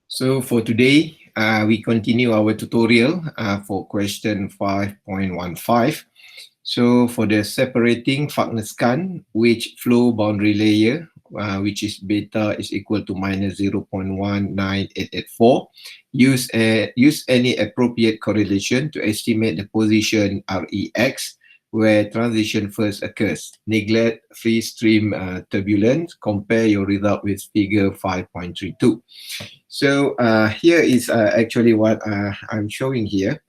So for today, we continue our tutorial for question 5.15. So for the separating Fagner-Scan which flow boundary layer, which is beta is equal to minus 0.19884, use any appropriate correlation to estimate the position REX where transition first occurs. Neglect free stream turbulence. Compare your result with figure 5.32. So here is actually what I'm showing here.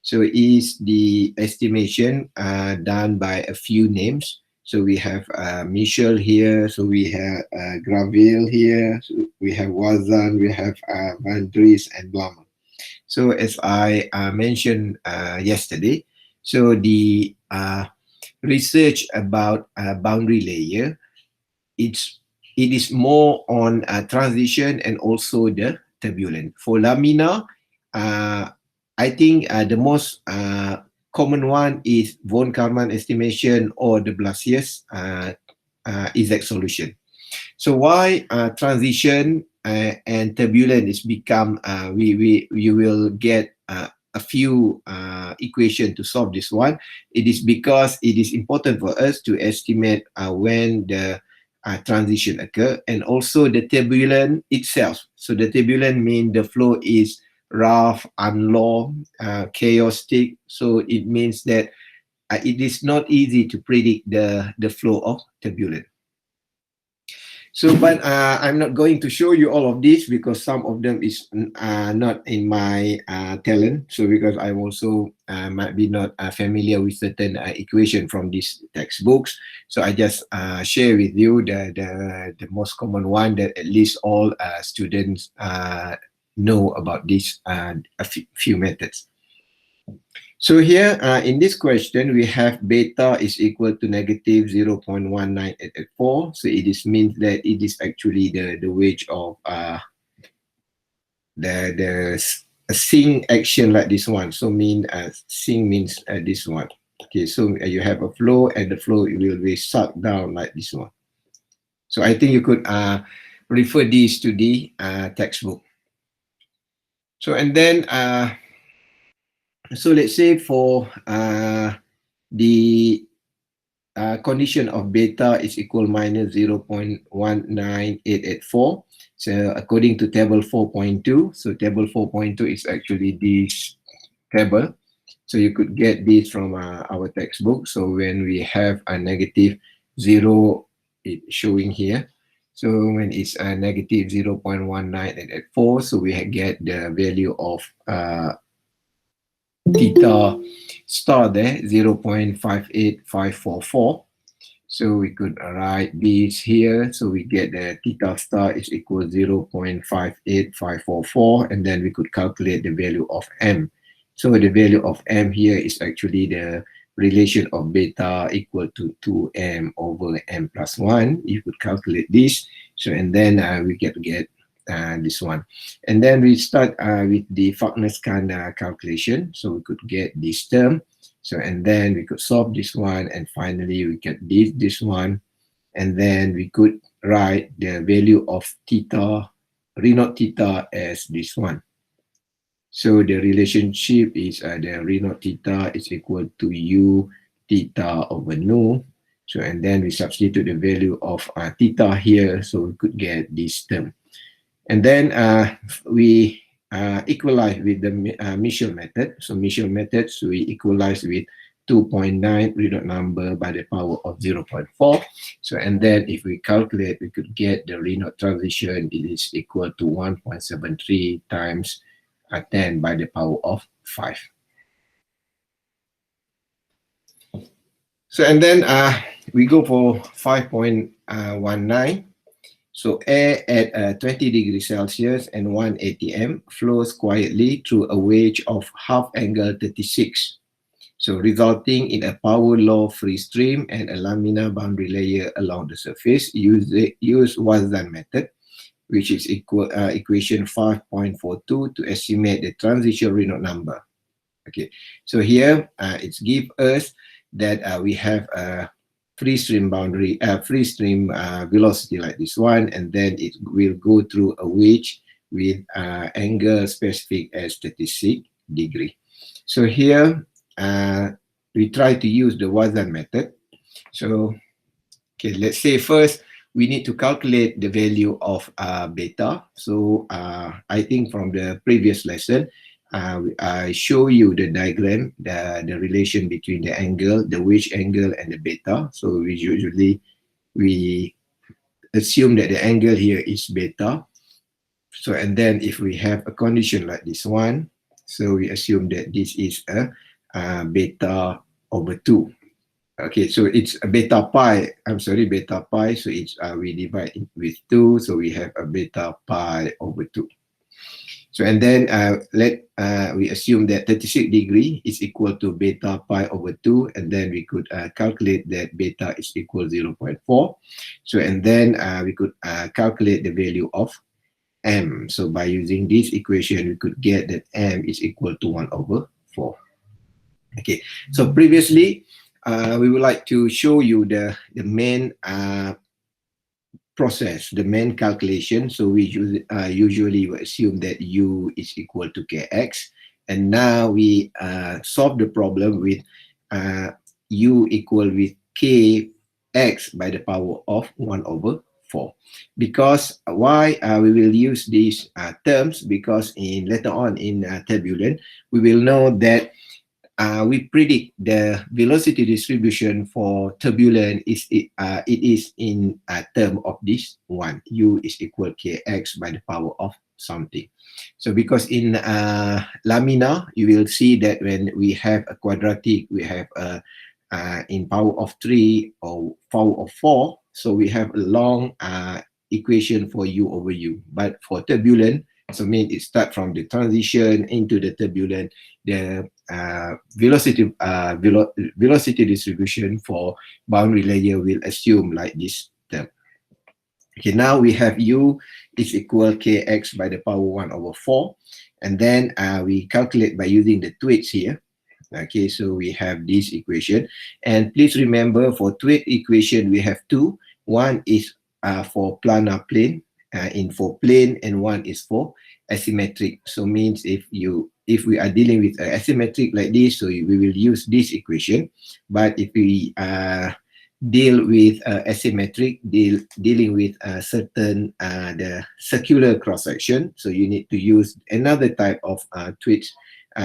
So is the estimation done by a few names. So we have Michel here, so we have Graville here, so we have Wazan, we have Van Dries and Blammer. So as I mentioned yesterday, so the research about boundary layer, it is more on transition and also the turbulence. For lamina, I think the most common one is von Karman estimation or de Blasius exact solution. So why transition and turbulence is become, you will get a few equation to solve this one. It is because it is important for us to estimate when the transition occur, and also the turbulence itself. So the turbulence means the flow is rough, unlaw, chaotic. So it means that it is not easy to predict the flow of turbulence. So, but I'm not going to show you all of this because some of them is not in my talent. So because I also might be not familiar with certain equation from these textbooks. So I just share with you the most common one that at least all students know about this a few methods. So here in this question, we have beta is equal to negative 0.19884. So it is means that it is actually the wage of the sink action like this one. So mean sink means this one. Okay, so you have a flow and the flow will be sucked down like this one. So I think you could refer this to the textbook. So and then so let's say for the condition of beta is equal minus 0.19884. So according to table 4.2, so table 4.2 is actually this table. So you could get this from our textbook. So when we have a negative 0, it's showing here. So when it's a negative 0.19884, so we get the value of theta star there, 0.58544. So we could write this here. So we get the theta star is equal 0.58544, and then we could calculate the value of m. So the value of m here is actually the relation of beta equal to 2m over m plus 1. You could calculate this. So and then we get this one, and then we start with the Fagner-Scan calculation. So we could get this term. So and then we could solve this one, and finally we get this one, and then we could write the value of theta, Rho theta as this one. So the relationship is the Rho theta is equal to u theta over nu. So and then we substitute the value of theta here, so we could get this term. And then we equalize with the Michel method. So Michel method, so we equalize with 2.9 real number by the power of 0.4. So and then if we calculate, we could get the Reynolds transition. It is equal to 1.73 times 10 by the power of 5. So and then we go for 5.19. So air at 20 degrees Celsius and 1 atm flows quietly through a wedge of half angle 36. So resulting in a power law free stream and a laminar boundary layer along the surface. Use Wazan method, which is equation 5.42 to estimate the transition Reynolds number. Okay, so here it's give us that we have a free stream velocity like this one, and then it will go through a wedge with angle specific as 36 degree. So here we try to use the Wazan method. So okay, let's say first we need to calculate the value of beta. So I think from the previous lesson, I show you the diagram, the relation between the angle, the wedge angle, and the beta. So we assume that the angle here is beta. So and then if we have a condition like this one, so we assume that this is a beta over 2. Okay, so it's a beta pi. Beta pi. So it's we divide it with 2. So we have a beta pi over 2. So and then we assume that 36 degree is equal to beta pi over 2, and then we could calculate that beta is equal 0.4. So and then we could calculate the value of m. So by using this equation, we could get that m is equal to 1 over 4. Okay, so previously we would like to show you the main process, the main calculation. So we usually assume that u is equal to kx, and now we solve the problem with u equal with kx by the power of 1 over 4. Because why we will use these terms? Because in later on in turbulent, we will know that we predict the velocity distribution for turbulent is it is in a term of this one, u is equal kx by the power of something. So because in laminar, you will see that when we have a quadratic, we have a in power of 3 or power of 4, so we have a long equation for u over u. But for turbulent, so mean it start from the transition into the turbulent, the velocity distribution for boundary layer will assume like this term. Okay, now we have u is equal kx by the power 1 over 4, and then we calculate by using the tweets here. Okay, so we have this equation, and please remember for tweet equation we have two. One is for planar plane, for plane, and one is for asymmetric. So means if we are dealing with asymmetric like this, so we will use this equation. But if we deal with asymmetric, dealing with certain the circular cross section, so you need to use another type of tweet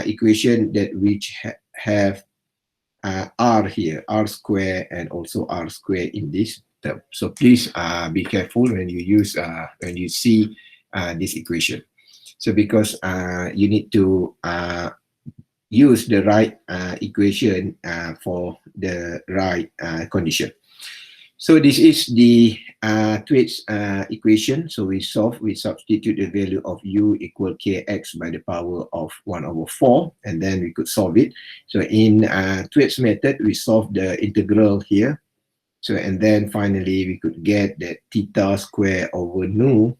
equation that which have r here, r square, and also r square in this term. So please be careful when you use when you see this equation. So because you need to use the right equation for the right condition. So this is the Twitch equation. So we substitute the value of u equal kx by the power of 1 over 4, and then we could solve it. So in Twitch method, we solve the integral here. So and then finally we could get that theta square over nu,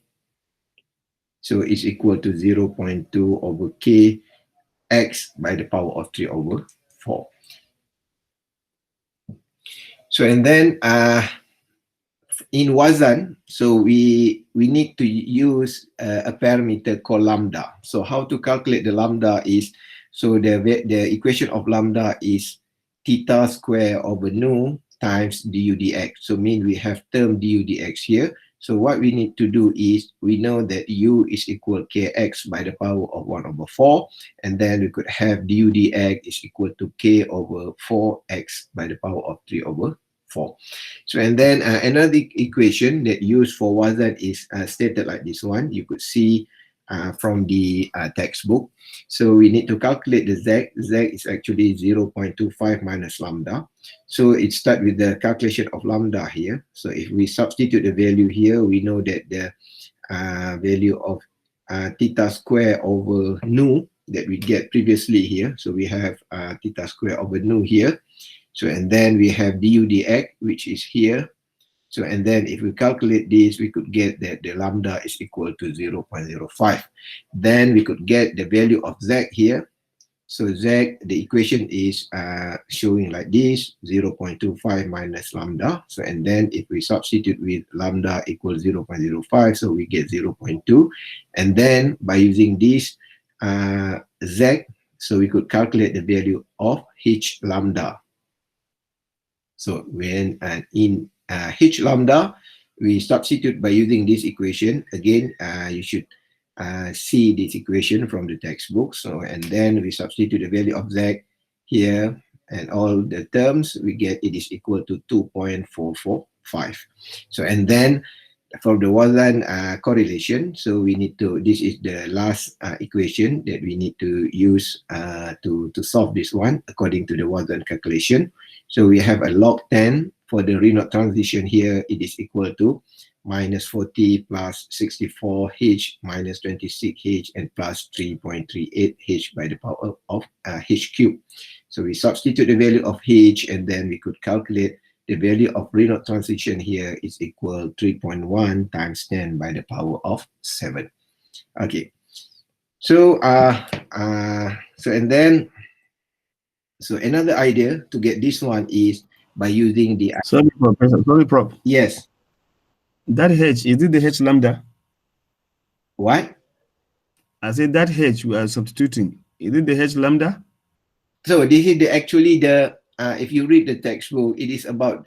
so it's equal to 0.2 over kx by the power of 3 over 4. So and then in Wazan, so we need to use a parameter called lambda. So how to calculate the lambda is, so the equation of lambda is theta square over nu times du dx. So mean we have term du dx here. So what we need to do is, we know that u is equal kx by the power of 1 over 4, and then we could have du dx is equal to k over 4x by the power of 3 over 4. So and then another equation that used for Wazan is stated like this one. You could see from the textbook. So we need to calculate the z. Z is actually 0.25 minus lambda. So it starts with the calculation of lambda here. So if we substitute the value here, we know that the value of theta square over nu that we get previously here. So we have theta square over nu here. So and then we have du dx, which is here. So and then if we calculate this, we could get that the lambda is equal to 0.05. Then we could get the value of z here. So Z, the equation is showing like this, 0.25 minus lambda. So, and then if we substitute with lambda equals 0.05, so we get 0.2. And then by using this Z, so we could calculate the value of H lambda. So when in H lambda, we substitute by using this equation. Again, you should see this equation from the textbook. So, and then we substitute the value of Z here and all the terms, we get it is equal to 2.445. So, and then for the Wazan correlation, so we need to, this is the last equation that we need to use to solve this one according to the Wazan calculation. So we have a log 10 for the Reynolds transition here, it is equal to minus 40 plus 64H minus 26H and plus 3.38H by the power of H cubed. So we substitute the value of H and then we could calculate the value of Reynolds transition here is equal 3.1 times 10 by the power of 7. Okay. So, and then, so another idea to get this one is by using the... Sorry, Professor. Sorry, Prof. Yes. That H, is it the H lambda? What? I said that H we are substituting. Is it the H lambda? So this is actually the, if you read the textbook, it is about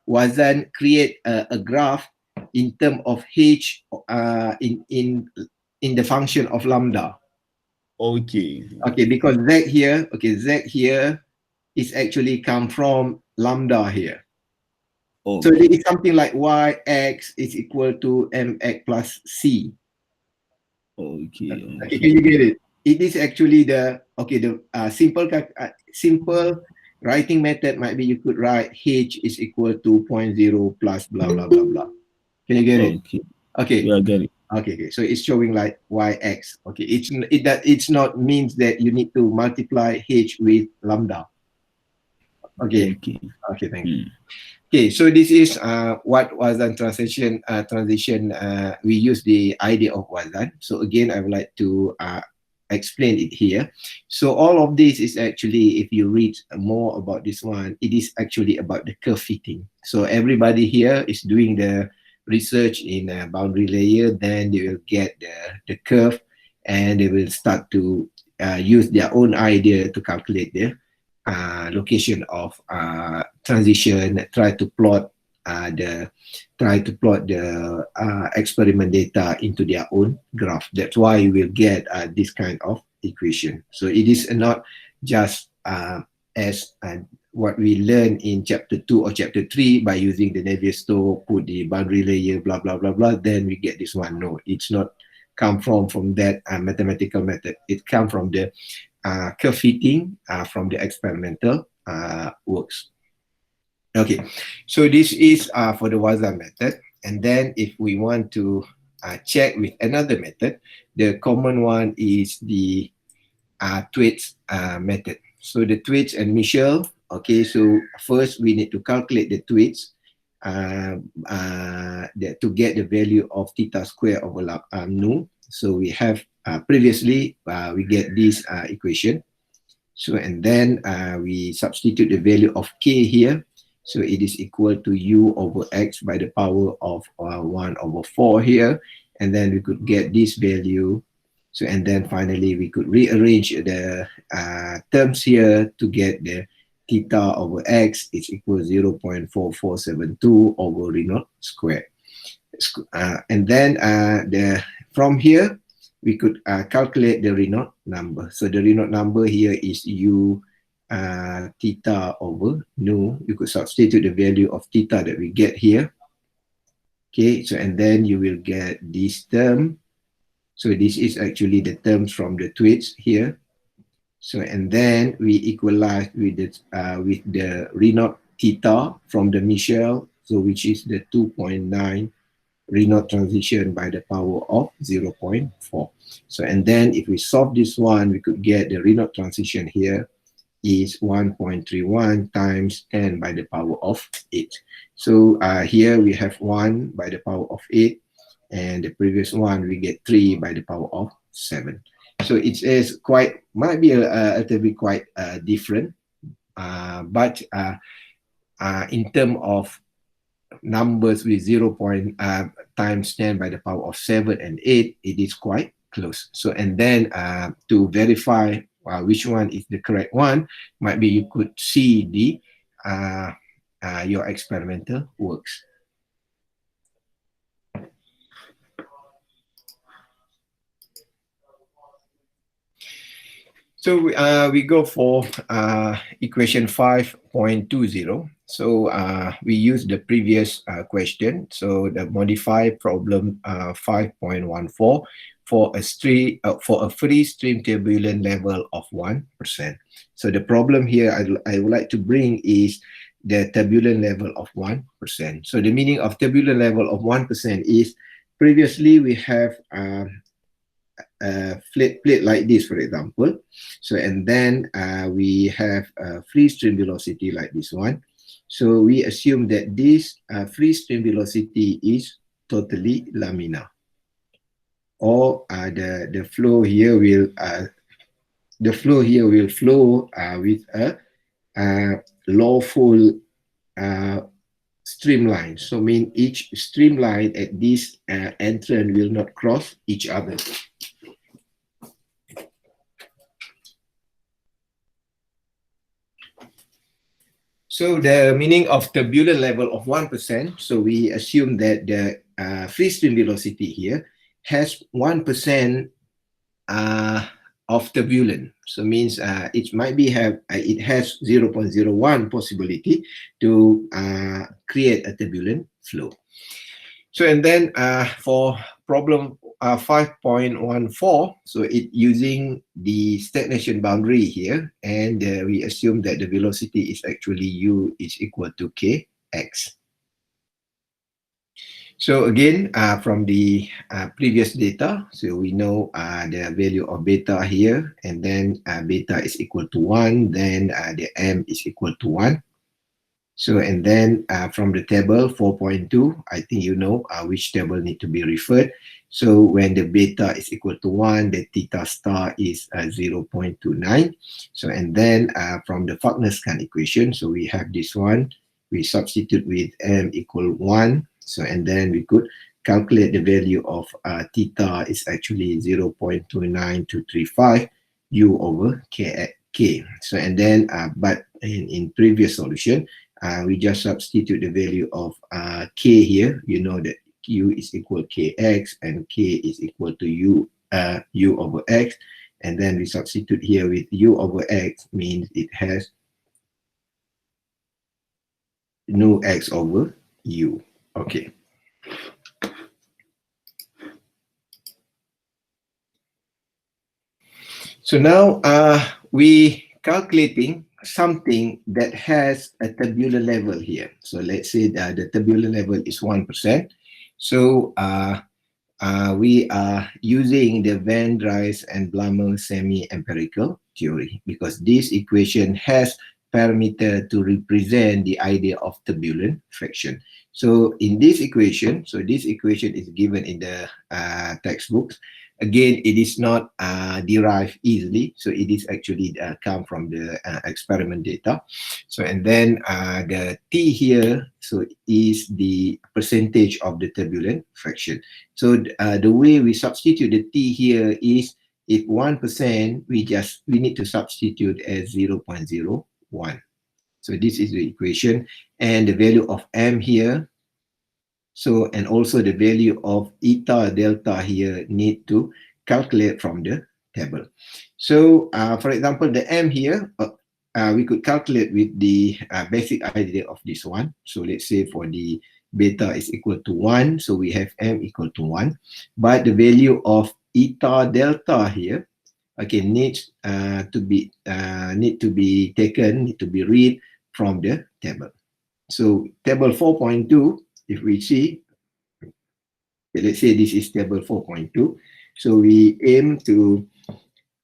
Wazan create a graph in terms of H in the function of lambda. Okay. Okay, because Z here, okay, Z here is actually come from lambda here. Okay. So it is something like Yx is equal to Mx plus C. Okay. Okay, can you get it? It is actually the, okay, the simple writing method might be you could write H is equal to 0.0 plus blah, blah, blah, blah. Can you get it? Okay. Yeah, I get it. Okay. So it's showing like Yx. Okay. It's not means that you need to multiply H with lambda. Okay. Okay, thank you. Okay, so this is what Wazan transition. We use the idea of Wazan. So again, I would like to explain it here. So all of this is actually, if you read more about this one, it is actually about the curve fitting. So everybody here is doing the research in a boundary layer, then they will get the curve and they will start to use their own idea to calculate the location of transition, try to plot the experiment data into their own graph. That's why you will get this kind of equation. So it is not just as what we learn in chapter 2 or chapter 3 by using the Navier-Stokes, put the boundary layer, blah, blah, blah, blah, then we get this one. No, it's not come from that mathematical method. It comes from the curve fitting from the experimental works. Okay, so this is for the Wazan method. And then if we want to check with another method, the common one is the Thwaites method. So the Thwaites and Michel, okay, so first we need to calculate the Thwaites to get the value of theta square over nu. So we have previously, we get this equation. So, and then we substitute the value of k here. So it is equal to u over x by the power of 1 over 4 here. And then we could get this value. So, and then finally we could rearrange the terms here to get the theta over x is equal to 0.4472 over Reynolds square. And then from here, we could calculate the Reynolds number. So the Reynolds number here is u theta over nu. You could substitute the value of theta that we get here. Okay, so and then you will get this term. So this is actually the terms from the Thwaites here. So and then we equalize with the Reynolds theta from the Michel, so which is the 2.9 Reynolds transition by the power of 0.4. So and then if we solve this one, we could get the Reynolds transition here is 1.31 times 10 by the power of 8. So here we have 1 by the power of 8, and the previous one we get 3 by the power of 7. So it is quite, might be a little bit quite different, but in terms of numbers with 0 times 10 by the power of 7 and 8, it is quite close. So, and then to verify which one is the correct one, might be you could see the your experimental works. So we go for equation 5.20. So we use the previous question. So the modify problem 5.14 for a free stream turbulent level of 1%. So the problem here I would like to bring is the turbulent level of 1%. So the meaning of turbulent level of 1% is previously we have flat plate like this, for example. So, and then we have a free stream velocity like this one. So we assume that this free stream velocity is totally laminar, or the flow here will flow with a lawful streamline. So mean each streamline at this entrance will not cross each other. So the meaning of turbulent level of 1%, so we assume that the free stream velocity here has 1% of turbulence. So means it might be it has 0.01 possibility to create a turbulent flow. So and then for problem 5.14, so it using the stagnation boundary here, and we assume that the velocity is actually u is equal to kx. So again, from the previous data, so we know the value of beta here, and then beta is equal to 1, then the m is equal to 1. So, and then from the table 4.2, I think you know which table need to be referred. So when the beta is equal to 1, the theta star is 0.29. So, and then from the Fagner-Skan equation, so we have this one, we substitute with m equal 1. So, and then we could calculate the value of theta is actually 0.29235 u over k. So, and then, but in previous solution, we just substitute the value of k here. You know that q is equal to kx and k is equal to u over x. And then we substitute here with u over x, means it has nu x over u. Okay. So now we calculating something that has a turbulent level here. So let's say that the turbulent level is 1%. So we are using the Van Dries and Blammer semi-empirical theory, because this equation has parameter to represent the idea of turbulent friction. So in this equation, so this equation is given in the textbooks. Again, it is not derived easily, so it is actually come from the experiment data. So, and then the T here, so is the percentage of the turbulent fraction. So the way we substitute the T here is, if 1%, we need to substitute as 0.01. So this is the equation, and the value of m here. So, and also the value of eta delta here need to calculate from the table. So, for example, the m here, we could calculate with the basic idea of this one. So let's say for the beta is equal to 1, so we have m equal to 1. But the value of eta delta here, okay, need to be read from the table. So table 4.2, if we see, let's say this is table 4.2. So we aim to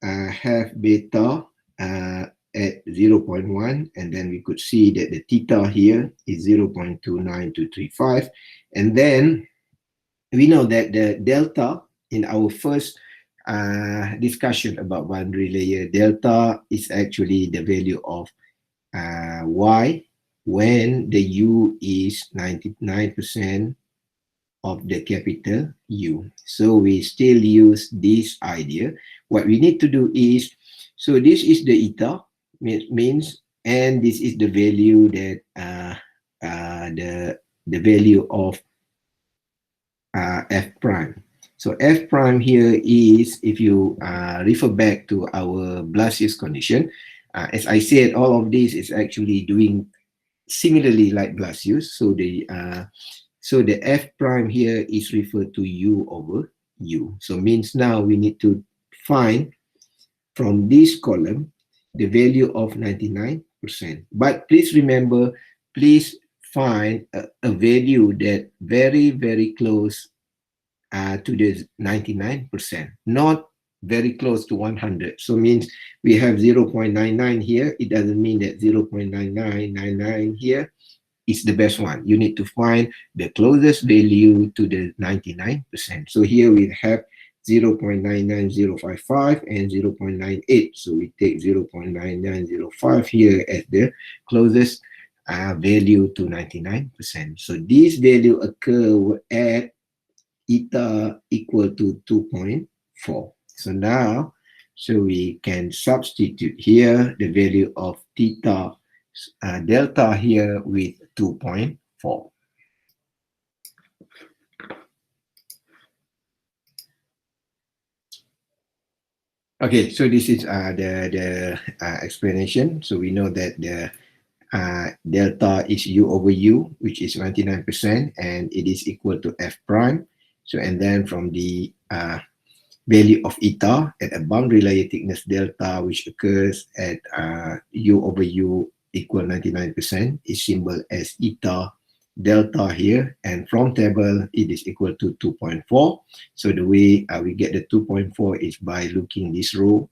have beta at 0.1, and then we could see that the theta here is 0.29235. And then we know that the delta in our first discussion about boundary layer. Delta is actually the value of y when the u is 99% of the capital U. So we still use this idea. What we need to do is, so this is the eta, means, and this is the value that the value of f prime. So f prime here is, if you refer back to our Blasius condition, as I said, all of this is actually doing similarly like Blasius. So the f prime here is referred to u over u. So means now we need to find from this column the value of 99%. But please remember, please find a value that very, very close to the 99%, not very close to 100. So means we have 0.99 here. It doesn't mean that 0.9999 here is the best one. You need to find the closest value to the 99%. So here we have 0.99055 and 0.98. So we take 0.9905 here as the closest value to 99%. So this value occur at eta equal to 2.4. So now, so we can substitute here the value of theta delta here with 2.4. Okay, so this is the explanation. So we know that the delta is u over u, which is 99%, and it is equal to f prime. So, and then from the value of eta at a boundary layer thickness delta, which occurs at u over u equal 99%, is symbol as eta delta here, and from table it is equal to 2.4. So the way we get the 2.4 is by looking this row.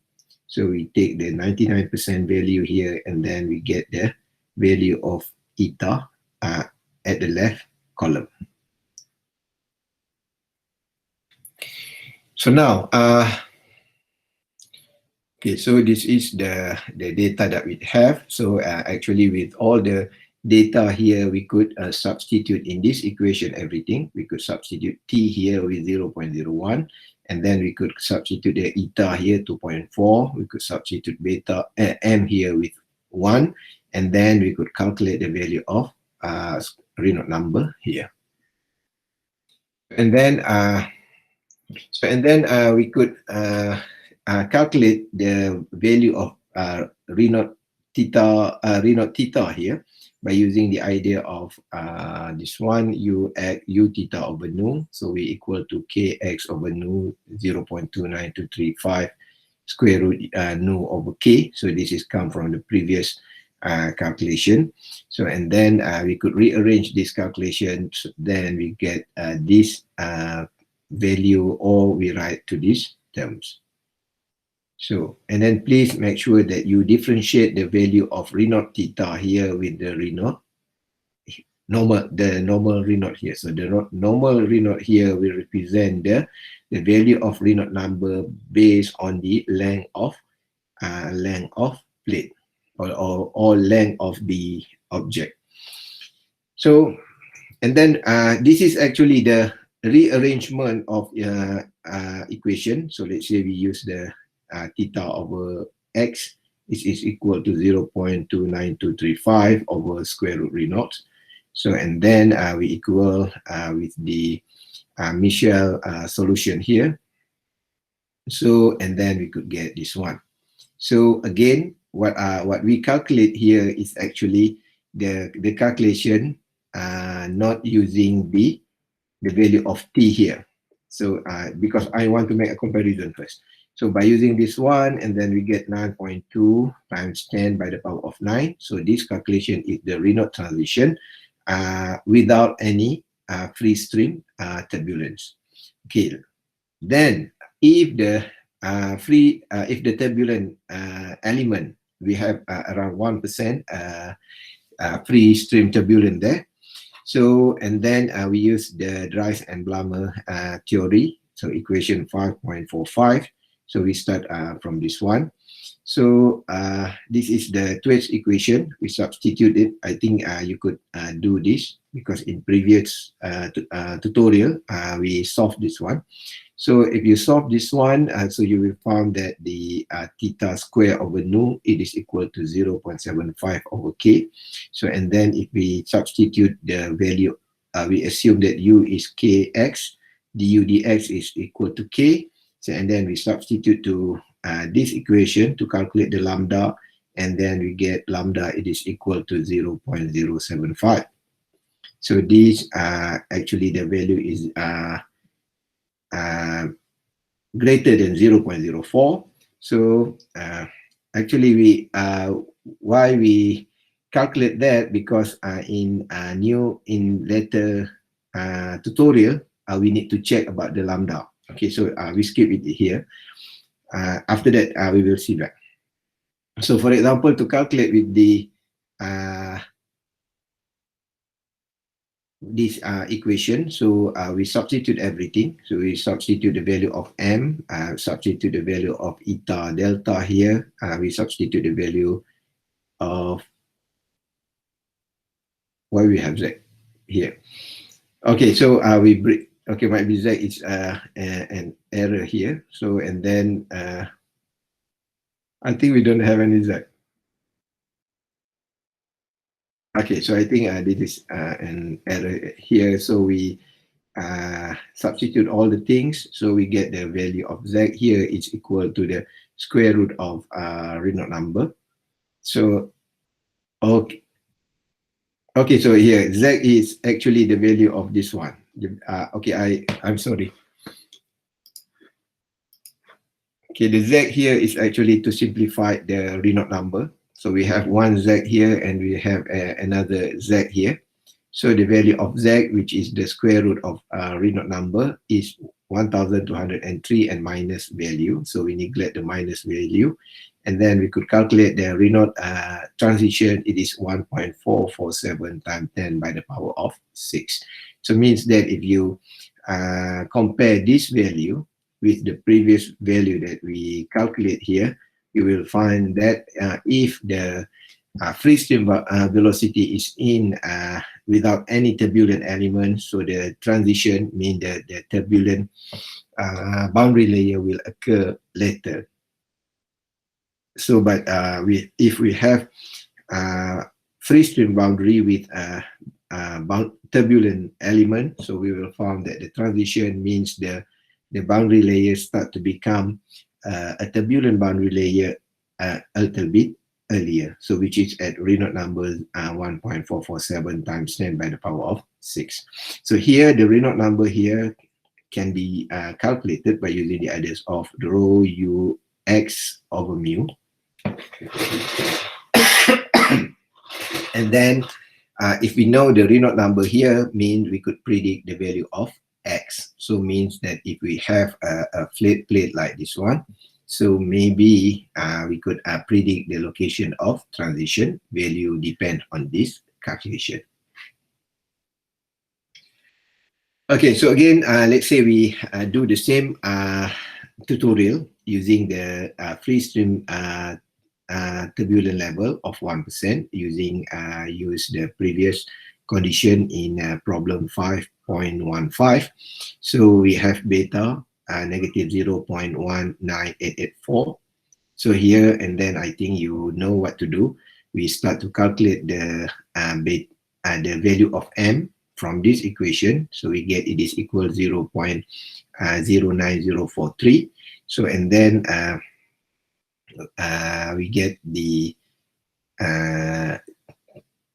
So we take the 99% value here, and then we get the value of eta at the left column. So now, okay, so this is the data that we have. So actually with all the data here, we could substitute in this equation everything. We could substitute t here with 0.01, and then we could substitute the eta here 2.4. We could substitute beta m here with 1, and then we could calculate the value of Reynolds number here. And then we could calculate the value of Reynolds theta here by using the idea of this one, u theta over nu. So we equal to kx over nu 0.29235 square root nu over k. So this is come from the previous calculation. So, and then we could rearrange this calculation. So then we get this value, or we write to these terms. So, and then please make sure that you differentiate the value of Reynolds theta here with the Reynolds normal Reynolds here. So the normal Reynolds here will represent the value of Reynolds number based on the length of plate or length of the object. So, and then this is actually the rearrangement of equation. So let's say we use the theta over x is equal to 0.29235 over square root Reynolds. So, and then we equal with the Michel solution here. So, and then we could get this one. So again, what we calculate here is actually the calculation not using the value of t here. So because I want to make a comparison first. So by using this one, and then we get 9.2 times 10 by the power of 9. So this calculation is the Reynolds transition without any free stream turbulence. Okay, then if the turbulent element, we have around 1% free stream turbulence there. So, and then we use the Dries and Blammer theory. So equation 5.45. So we start from this one. So this is the Twitch equation. We substitute it. I think you could do this because in previous tutorial we solved this one. So if you solve this one, so you will find that the theta square over nu, it is equal to 0.75 over k. So and then if we substitute the value, we assume that u is kx, du dx is equal to k. So and then we substitute to this equation to calculate the lambda, and then we get lambda, it is equal to 0.075. So this actually the value is greater than 0.04. So actually we why we calculate that, because in later tutorial we need to check about the lambda. Okay, so we skip it here. After that we will see that. So for example, to calculate with the this equation, so we substitute everything. So we substitute the value of m, substitute the value of eta delta here, we substitute the value of why we have z here. Okay, so we bring, okay, might be z is an error here. So and then I think we don't have any z. Okay, so I think this is an error here. So we substitute all the things. So we get the value of z here is equal to the square root of Reynolds number. So, okay. Okay, so here z is actually the value of this one. Okay, I'm sorry. Okay, the z here is actually to simplify the Reynolds number. So we have one z here and we have another z here. So the value of z, which is the square root of Reynolds number, is 1203 and minus value. So we neglect the minus value. And then we could calculate the Reynolds transition. It is 1.447 times 10 by the power of 6. So it means that if you compare this value with the previous value that we calculate here, you will find that if the free stream velocity is in without any turbulent elements, so the transition means that the turbulent boundary layer will occur later. So, but if we have free stream boundary with turbulent element, so we will find that the transition means the boundary layers start to become a turbulent boundary layer a little bit earlier, so which is at Reynolds number 1.447 times 10 by the power of 6. So here the Reynolds number here can be calculated by using the ideas of the rho u x over mu. And then if we know the Reynolds number here, means we could predict the value of x. So means that if we have a flat plate like this one, so maybe we could predict the location of transition. Value depend on this calculation. Okay, so again, let's say we do the same tutorial using the free stream turbulent level of 1% using use the previous condition in problem 5.15. So we have beta negative 0.19884. So here, and then I think you know what to do. We start to calculate the value of m from this equation. So we get it is equal 0.09043. So and then we get the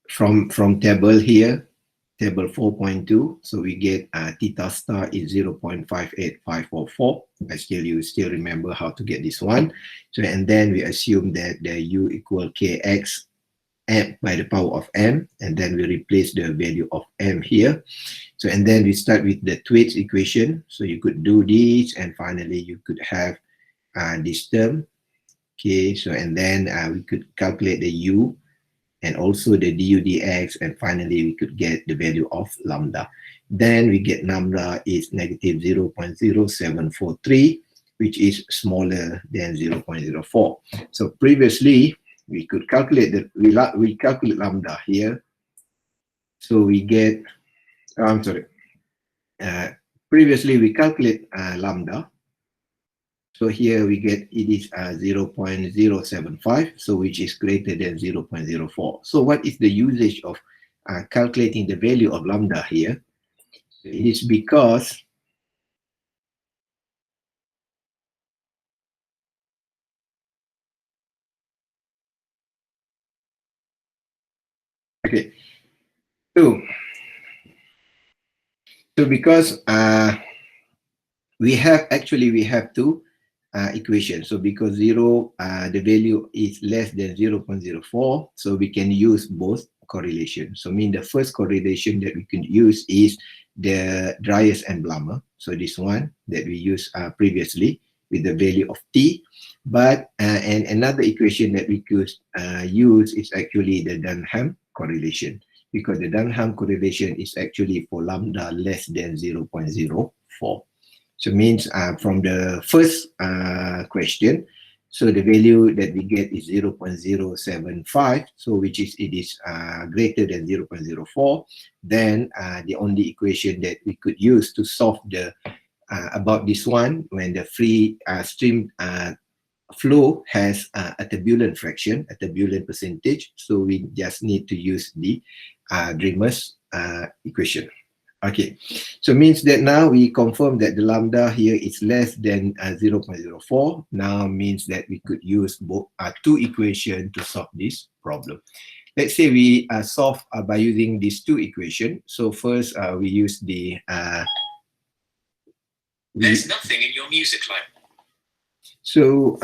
from table here, table 4.2. So we get theta star is 0.58544. You still remember how to get this one. So and then we assume that the u equal kx m by the power of m, and then we replace the value of m here. So and then we start with the Twitch equation. So you could do this, and finally you could have this term. Okay, so and then we could calculate the u and also the du dx, and finally we could get the value of lambda. Then we get lambda is negative 0.0743. which is smaller than 0.04. So previously, we could calculate that we calculate lambda here. So we get, I'm sorry, previously we calculate lambda. So here we get it is 0.075, so which is greater than 0.04. So what is the usage of calculating the value of lambda here? It is because okay, so because we have two equations. So because the value is less than 0.04, so we can use both correlation. So mean the first correlation that we can use is the Dryas and Blummer. So this one that we used previously with the value of t. But and another equation that we could use is actually the Dunham correlation, because the Dunham correlation is actually for lambda less than 0.04. So means from the first question, so the value that we get is 0.075, so which is it is greater than 0.04. Then the only equation that we could use to solve the about this one, when the free stream flow has a turbulent fraction, a turbulent percentage, so we just need to use the Dreamer's equation. Okay, so means that now we confirm that the lambda here is less than 0.04. Now means that we could use both two equations to solve this problem. Let's say we solve by using these two equations. So first we use the there's nothing in your music line. So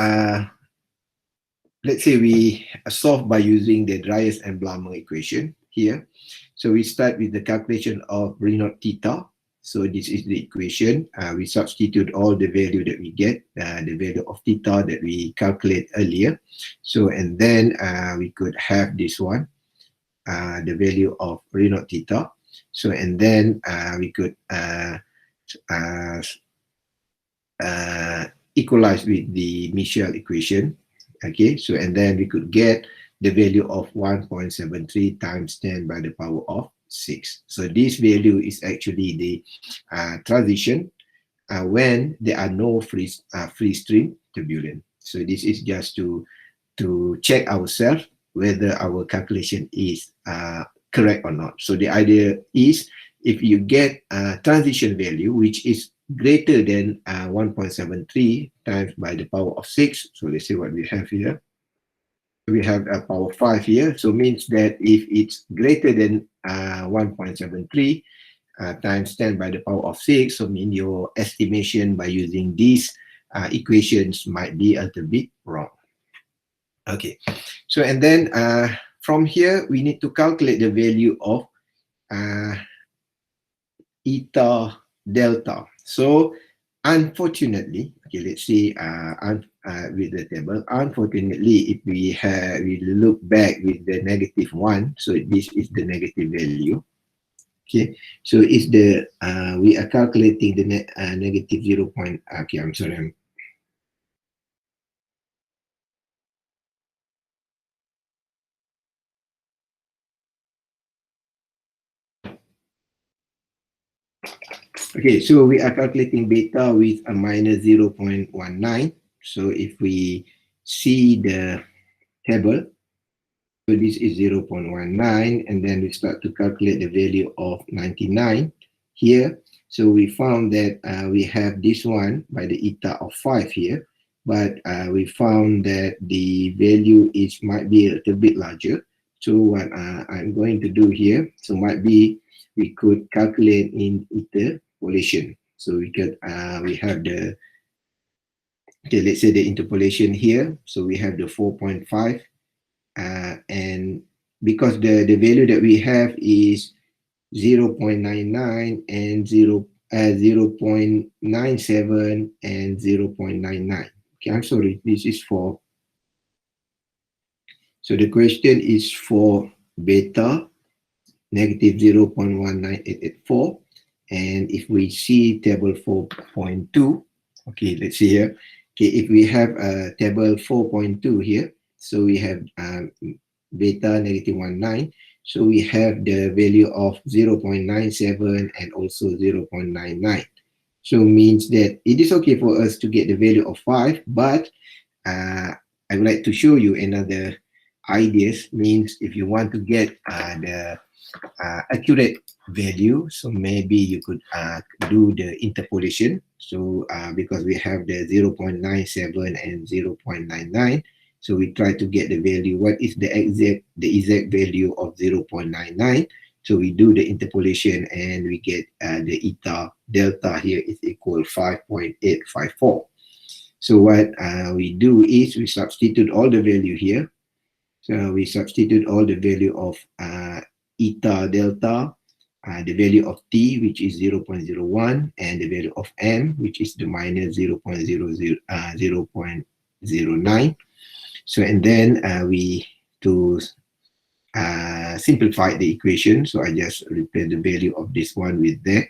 let's say we solve by using the Dryas and Blummer equation here. So we start with the calculation of Reynolds theta. So this is the equation. We substitute all the value that we get, the value of theta that we calculate earlier. So and then we could have this one, the value of Reynolds theta. So and then we could equalize with the Michel equation. Okay, so and then we could get the value of 1.73 times 10 by the power of 6. So this value is actually the transition when there are no free stream turbulence. So this is just to check ourselves whether our calculation is correct or not. So the idea is if you get a transition value which is greater than 1.73 times by the power of 6. So let's see what we have here. We have a power 5 here. So means that if it's greater than 1.73 times 10 by the power of 6, so mean your estimation by using these equations might be a little bit wrong. Okay, so and then from here we need to calculate the value of eta delta. So unfortunately, okay, let's see with the table. Unfortunately, if we look back with the -1, so this is the negative value. Okay, so it's the we are calculating the negative 0. Okay, I'm sorry. Okay, so we are calculating beta with a minus 0.19. So if we see the table, so this is 0.19, and then we start to calculate the value of 99 here. So we found that we have this one by the eta of 5 here, but we found that the value might be a little bit larger. So what I'm going to do here, so might be we could calculate in interpolation. So we have the, okay, let's say the interpolation here. So we have the 4.5. And because the value that we have is 0.99 and 0.97 and 0.99. Okay, I'm sorry, this is for, so the question is for beta negative 0.19884. And if we see table 4.2, okay, let's see here. Okay, if we have table 4.2 here, so we have beta -19, so we have the value of 0.97 and also 0.99. So means that it is okay for us to get the value of 5, but I would like to show you another ideas. Means if you want to get the accurate value, so maybe you could do the interpolation. So because we have the 0.97 and 0.99, so we try to get the value. What is the exact value of 0.99? So we do the interpolation and we get the eta delta here is equal 5.854. So what we do is we substitute all the value here. So we substitute all the value of eta delta, the value of t, which is 0.01, and the value of m, which is the minus 0.09. So and then we to simplify the equation. So I just replace the value of this one with that.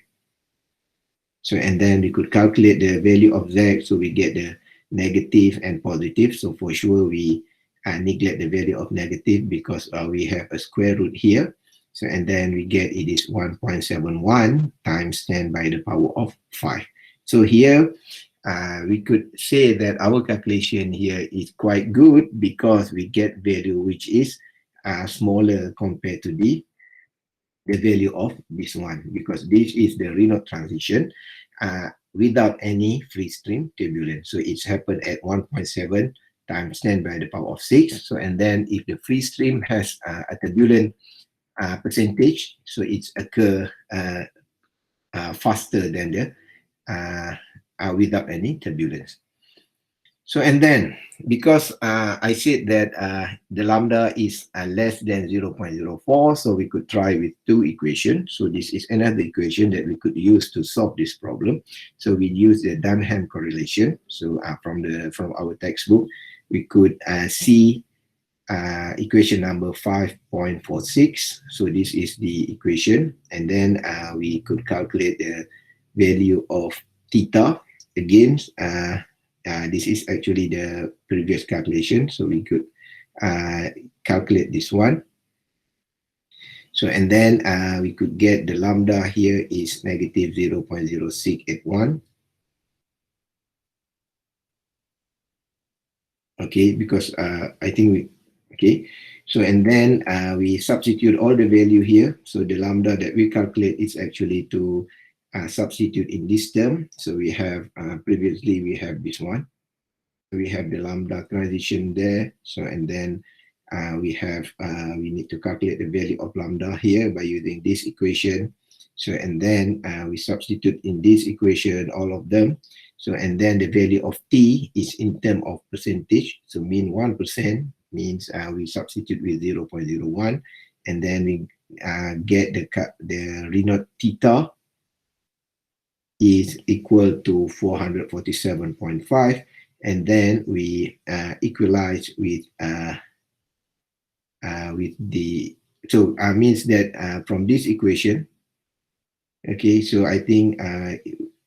So and then we could calculate the value of z. So we get the negative and positive. So for sure we neglect the value of negative because we have a square root here. So and then we get it is 1.71 times 10 by the power of 5. So here we could say that our calculation here is quite good because we get value which is smaller compared to the value of this one, because this is the Reynolds transition without any free stream turbulence. So it's happened at 1.7 times 10 by the power of 6. So and then if the free stream has a turbulent percentage, so it's occur faster than the without any turbulence. So and then because I said that the lambda is less than 0.04, so we could try with two equations. So this is another equation that we could use to solve this problem. So we use the Dunham correlation. So from our textbook, we could see equation number 5.46. So this is the equation, and then we could calculate the value of theta. Again, this is actually the previous calculation, so we could calculate this one. So and then we could get the lambda here is negative 0.0681. Okay, because I think we, okay, so and then we substitute all the value here. So the lambda that we calculate is actually to substitute in this term. So we have previously we have this one. We have the lambda transition there. So and then we have we need to calculate the value of lambda here by using this equation. So and then we substitute in this equation all of them. So and then the value of t is in term of percentage. So mean 1% means we substitute with 0.01, and then we get the Reynolds theta is equal to 447.5, and then we equalize with the, so means that from this equation, okay, so I think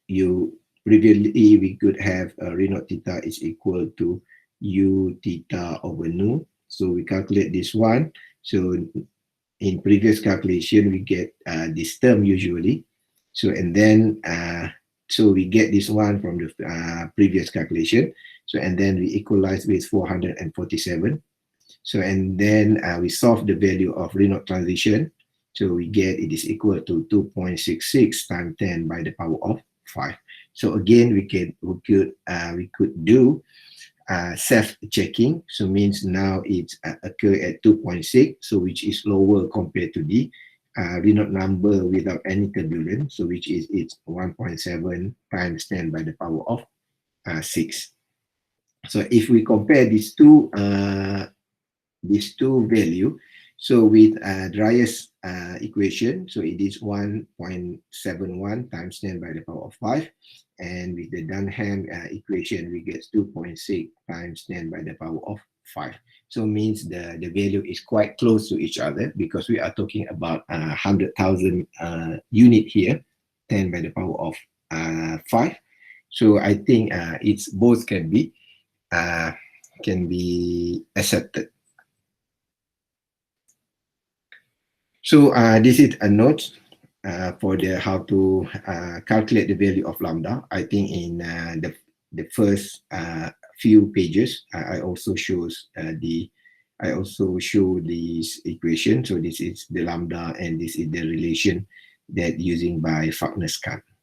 you previously we could have Reynolds theta is equal to u theta over nu. So we calculate this one. So in previous calculation we get this term usually. So and then so we get this one from the previous calculation. So and then we equalize with 447. So and then we solve the value of Reynolds transition. So we get it is equal to 2.66 times 10 by the power of 5. So again we could do self-checking. So means now it's occur at 2.6, so which is lower compared to the Reynolds number without any turbulence, so which is it's 1.7 times 10 by the power of 6. So if we compare these two value, so with Dreyer's equation, so it is 1.71 times 10 by the power of 5, and with the Dunham equation we get 2.6 times 10 by the power of 5. So means the value is quite close to each other, because we are talking about 100,000 unit here, 10 by the power of 5, So I think it's both can be accepted. So this is a note for the how to calculate the value of lambda. I think in the first few pages, I also shows I also show this equation. So this is the lambda, and this is the relation that using by Fagner-Scan.